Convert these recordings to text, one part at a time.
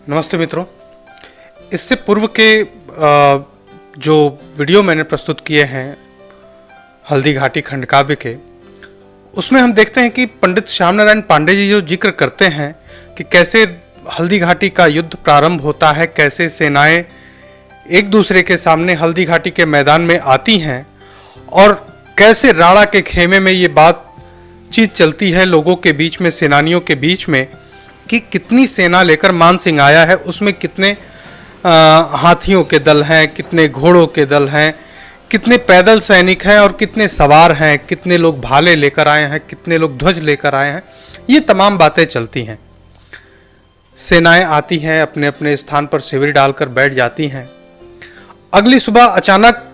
नमस्ते मित्रों। इससे पूर्व के जो वीडियो मैंने प्रस्तुत किए हैं हल्दी घाटी खंडकाव्य के, उसमें हम देखते हैं कि पंडित श्याम नारायण पांडे जी जो जिक्र करते हैं कि कैसे हल्दी घाटी का युद्ध प्रारंभ होता है, कैसे सेनाएं एक दूसरे के सामने हल्दी घाटी के मैदान में आती हैं और कैसे राणा के खेमे में ये बातचीत चलती है लोगों के बीच में, सेनानियों के बीच में, कि कितनी सेना लेकर मान सिंह आया है, उसमें कितने हाथियों के दल हैं, कितने घोड़ों के दल हैं, कितने पैदल सैनिक हैं और कितने सवार हैं, कितने लोग भाले लेकर आए हैं, कितने लोग ध्वज लेकर आए हैं। ये तमाम बातें चलती हैं। सेनाएं आती हैं, अपने अपने स्थान पर शिविर डालकर बैठ जाती हैं। अगली सुबह अचानक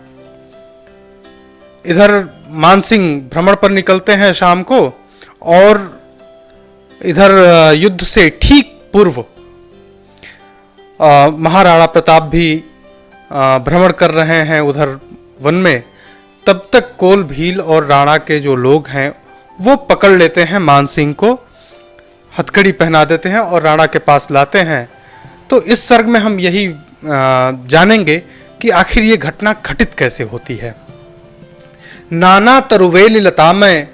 इधर मान सिंह भ्रमण पर निकलते हैं शाम को, और इधर युद्ध से ठीक पूर्व महाराणा प्रताप भी भ्रमण कर रहे हैं उधर वन में। तब तक कोल भील और राणा के जो लोग हैं वो पकड़ लेते हैं मान सिंह को, हथकड़ी पहना देते हैं और राणा के पास लाते हैं। तो इस सर्ग में हम यही जानेंगे कि आखिर ये घटना घटित कैसे होती है। नाना तरुवेल लतामय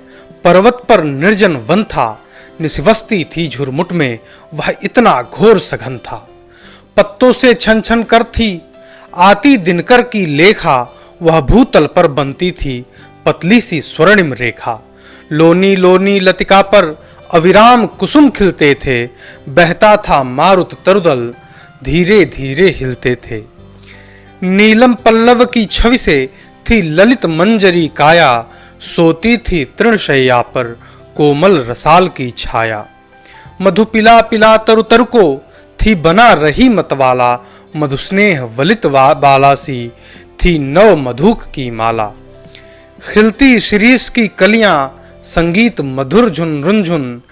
पर्वत पर निर्जन वन था, निस्वस्ती थी झुरमुट में वह इतना घोर सघन था। पत्तों से छन छन कर थी आती दिनकर की लेखा, वह भूतल पर बनती थी पतली सी स्वर्णिम रेखा। लोनी लोनी लतिका पर अविराम कुसुम खिलते थे, बहता था मारुत तरुदल धीरे धीरे हिलते थे। नीलम पल्लव की छवि से थी ललित मंजरी काया, सोती थी तृणशैया पर कोमल रसाल की छाया। मधु पिला पिला तरु तरु को थी बना रही मतवाला, मधुस्नेह वलित बाला सी थी नव मधुक की माला। खिलती शिरीष की कलियां संगीत मधुर झुन रुंझुन,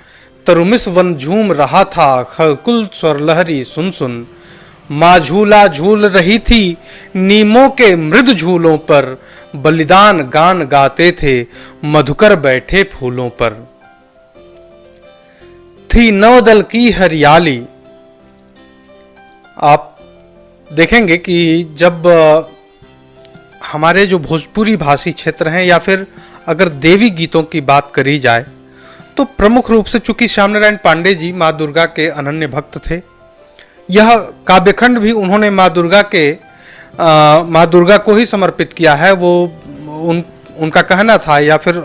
तरुमिस वन झूम रहा था खकुल स्वर लहरी सुन सुन। माँ झूला झूल रही थी नीमों के मृद झूलों पर, बलिदान गान गाते थे मधुकर बैठे फूलों पर। थी नवदल की हरियाली। आप देखेंगे कि जब हमारे जो भोजपुरी भाषी क्षेत्र हैं या फिर अगर देवी गीतों की बात करी जाए तो प्रमुख रूप से, चूंकि श्याम नारायण पांडे जी माँ दुर्गा के अनन्य भक्त थे, यह काव्यखंड भी उन्होंने माँ दुर्गा को ही समर्पित किया है। वो उनका कहना था, या फिर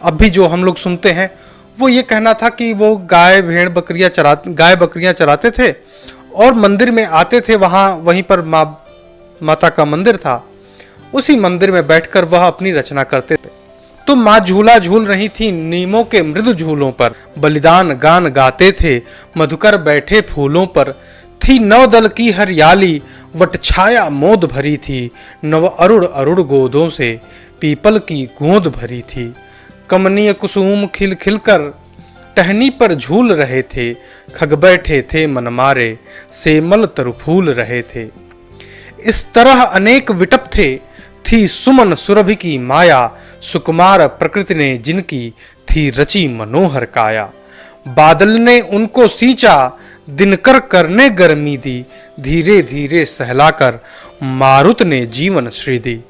अब भी जो हम लोग सुनते हैं, वो ये कहना था कि वो गाय बकरियां चराते थे और मंदिर में आते थे। वहीं पर माता का मंदिर था, उसी मंदिर में बैठकर वह अपनी रचना करते थे। तो माँ झूला झूल रही थी नीमों के मृदु झूलों पर, बलिदान गान गाते थे मधुकर बैठे फूलों पर। थी नवदल की हरियाली वट छाया मोद भरी थी, नव अरुण अरुण गोदों से पीपल की गोद भरी थी। कमनीय कुसुम खिल खिल कर टहनी पर झूल रहे थे, खग बैठे थे मन मारे सेमल तरु फूल रहे थे। इस तरह अनेक विटप थे, थी सुमन सुरभि की माया, सुकुमार प्रकृति ने जिनकी थी रची मनोहर काया। बादल ने उनको सींचा दिनकर करने गर्मी दी, धीरे धीरे सहलाकर मारुत ने जीवन श्री दी।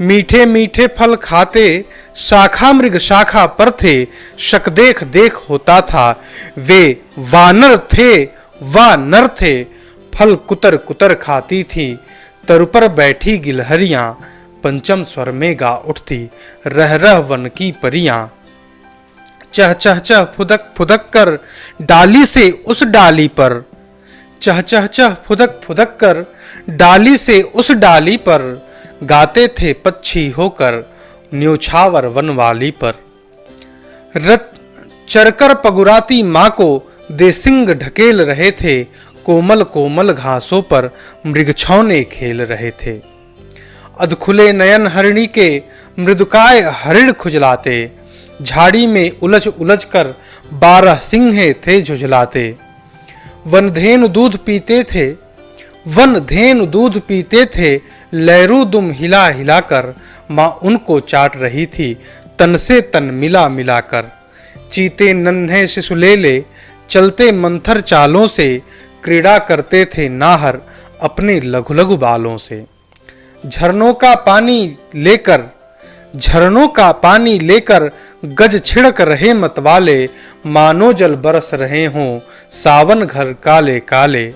मीठे मीठे फल खाते शाखा मृग शाखा पर थे, शक देख देख होता था वे वानर थे वानर थे। फल कुतर कुतर खाती थी तरु पर बैठी गिलहरियां, पंचम स्वर में गा उठती रह रह वन की परियां। चह चह चह फुदक फुदक कर डाली से उस डाली पर, चह चह चह फुदक फुदक कर डाली से उस डाली पर, गाते थे पक्षी होकर न्योछावर वनवाली पर। रत चरकर पगुराती माँ को दे सिंग ढकेल रहे थे, कोमल कोमल घासों पर मृगछौने खेल रहे थे। अधखुले नयन हरिणी के मृदुकाय हरिण खुजलाते, झाड़ी में उलझ उलझ कर 12 सिंहे थे झुझलाते। वनधेनु दूध पीते थे लहरू दुम हिला हिलाकर, माँ उनको चाट रही थी तन से तन मिला मिलाकर। चीते नन्हे शिशुलेले चलते मंथर चालों से, क्रीड़ा करते थे नाहर अपने लघु लघु बालों से। झरनों का पानी लेकर गज छिड़क रहे मतवाले, मानो जल बरस रहे हों सावन घर काले काले।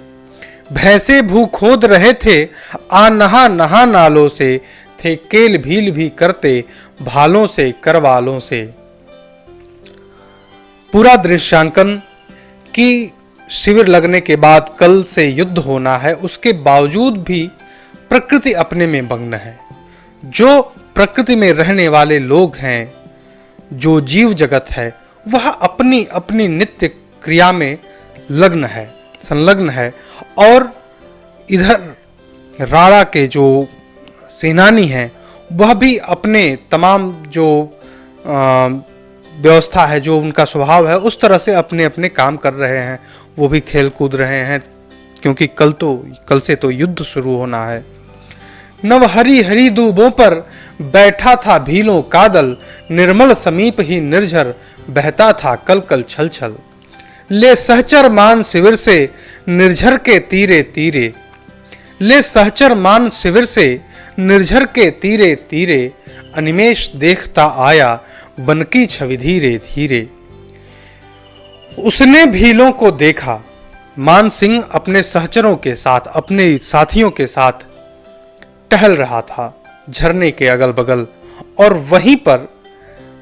भैंसे भू खोद रहे थे आ नहा नहा नालों से, थे केल भील भी करते भालों से करवालों से। पूरा दृश्यांकन कि शिविर लगने के बाद कल से युद्ध होना है, उसके बावजूद भी प्रकृति अपने में मग्न है। जो प्रकृति में रहने वाले लोग हैं, जो जीव जगत है, वह अपनी अपनी नित्य क्रिया में संलग्न है। और इधर राणा के जो सेनानी हैं, वह भी अपने तमाम जो व्यवस्था है, जो उनका स्वभाव है, उस तरह से अपने अपने काम कर रहे हैं। वो भी खेल कूद रहे हैं, क्योंकि कल से तो युद्ध शुरू होना है। नव हरी हरी दूबों पर बैठा था भीलों का दल, निर्मल समीप ही निर्झर बहता था कल कल छल छल। ले सहचर मान शिविर से निर्झर के तीरे तीरे, ले सहचर मान शिविर से निर्झर के तीरे तीरे, अनिमेष देखता आया वन की छवि धीरे धीरे। उसने भीलों को देखा। मान सिंह अपने सहचरों के साथ, अपने साथियों के साथ टहल रहा था झरने के अगल बगल, और वहीं पर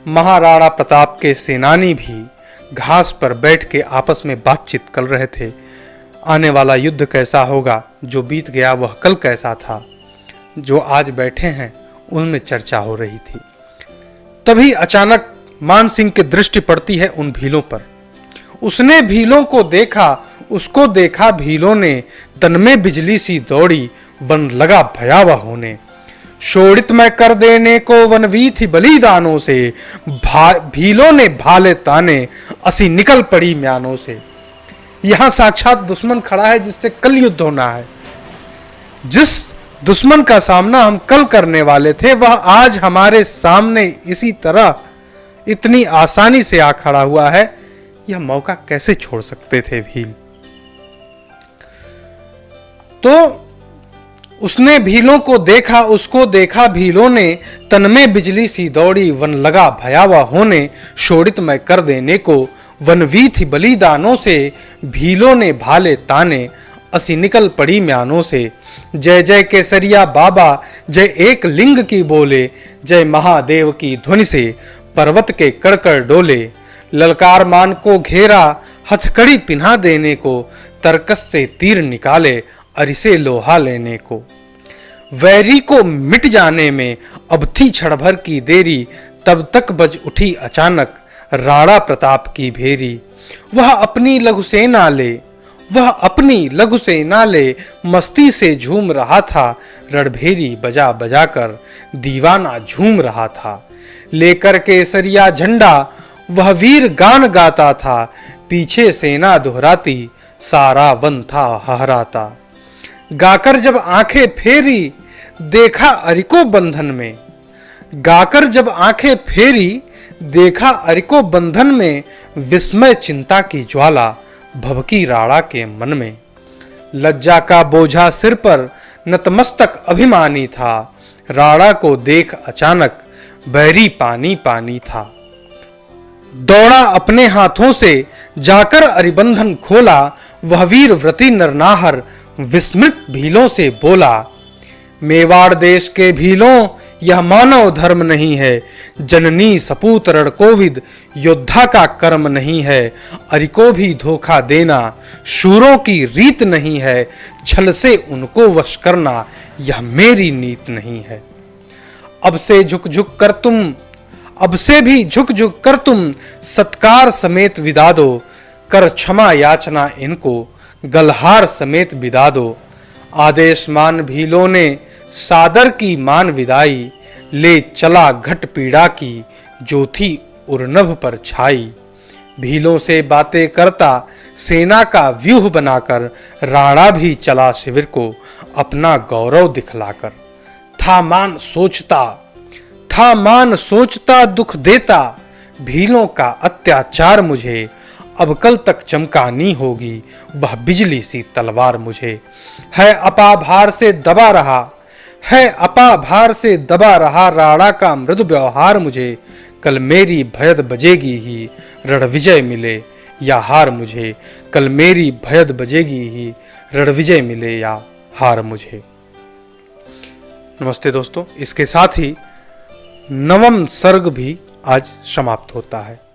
महाराणा प्रताप के सेनानी भी घास पर बैठ के आपस में बातचीत कर रहे थे। आने वाला युद्ध कैसा होगा, जो बीत गया वह कल कैसा था, जो आज बैठे हैं उनमें चर्चा हो रही थी। तभी अचानक मान सिंह की दृष्टि पड़ती है उन भीलों पर। उसने भीलों को देखा, उसको देखा भीलों ने, तन में बिजली सी दौड़ी वन लगा भयावह होने। शोड़ित मैं कर देने को वनवी थी बलिदानों से, भीलों ने भाले ताने असी निकल पड़ी म्यानों से। यहां साक्षात दुश्मन खड़ा है जिससे कल युद्ध होना है। जिस दुश्मन का सामना हम कल करने वाले थे, वह आज हमारे सामने इसी तरह इतनी आसानी से आ खड़ा हुआ है। यह मौका कैसे छोड़ सकते थे भील? तो उसने भीलों को देखा, उसको देखा भीलों ने, तन में बिजली सी दौड़ी वन लगा भयावह होने। शोड़ित मैं कर देने को वनवी थी बलिदानों से, भीलों ने भाले ताने असी निकल पड़ी म्यानों से। जय जय केसरिया बाबा, जय एक लिंग की बोले, जय महादेव की ध्वनि से पर्वत के कड़कड़ डोले। ललकार मान को घेरा, हथकड़ी पिन्हा देने को, तरकस से तीर निकाले अरिसे लोहा लेने को। वैरी को मिट जाने में अब थी क्षण भर की देरी, तब तक बज उठी अचानक राणा प्रताप की भेरी। वह अपनी लघु सेना ले मस्ती से झूम रहा था, रणभेरी बजा बजा कर दीवाना झूम रहा था। लेकर केसरिया झंडा वह वीर गान गाता था, पीछे सेना दोहराती सारा वन था हहराता। गाकर जब आंखें फेरी देखा अरिको बंधन में, गाकर जब आंखें फेरी देखा अरिको बंधन में, विस्मय चिंता की ज्वाला भभकी राणा के मन में। लज्जा का बोझा सिर पर नतमस्तक अभिमानी था, राणा को देख अचानक बैरी पानी पानी था। दौड़ा अपने हाथों से जाकर अरिबंधन खोला, वह वीर व्रती नरनाहर विस्मृत भीलों से बोला। मेवाड़ देश के भीलों, यह मानव धर्म नहीं है, जननी सपूत रणकोविद योद्धा का कर्म नहीं है। अरिको भी धोखा देना शूरों की रीत नहीं है, छल से उनको वश करना यह मेरी नीत नहीं है। अब से भी झुक झुक कर तुम सत्कार समेत विदा दो, कर क्षमा याचना इनको गलहार समेत विदा दो। आदेश मान भीलों ने सादर की मान विदाई, ले चला घट पीड़ा की जो थी उर्नभ पर छाई। भीलों से बातें करता सेना का व्यूह बनाकर, राणा भी चला शिविर को अपना गौरव दिखलाकर। था मान सोचता दुख देता, भीलों का अत्याचार मुझे अब कल तक चमकानी होगी वह बिजली सी तलवार मुझे। है अपाभार से दबा रहा, है अपाभार से दबा रहा राणा का मृदु व्यवहार मुझे। कल मेरी भयद बजेगी ही रण विजय मिले या हार मुझे। कल मेरी भयद बजेगी ही रण विजय मिले या हार मुझे। नमस्ते दोस्तों, इसके साथ ही 9वां सर्ग भी आज समाप्त होता है।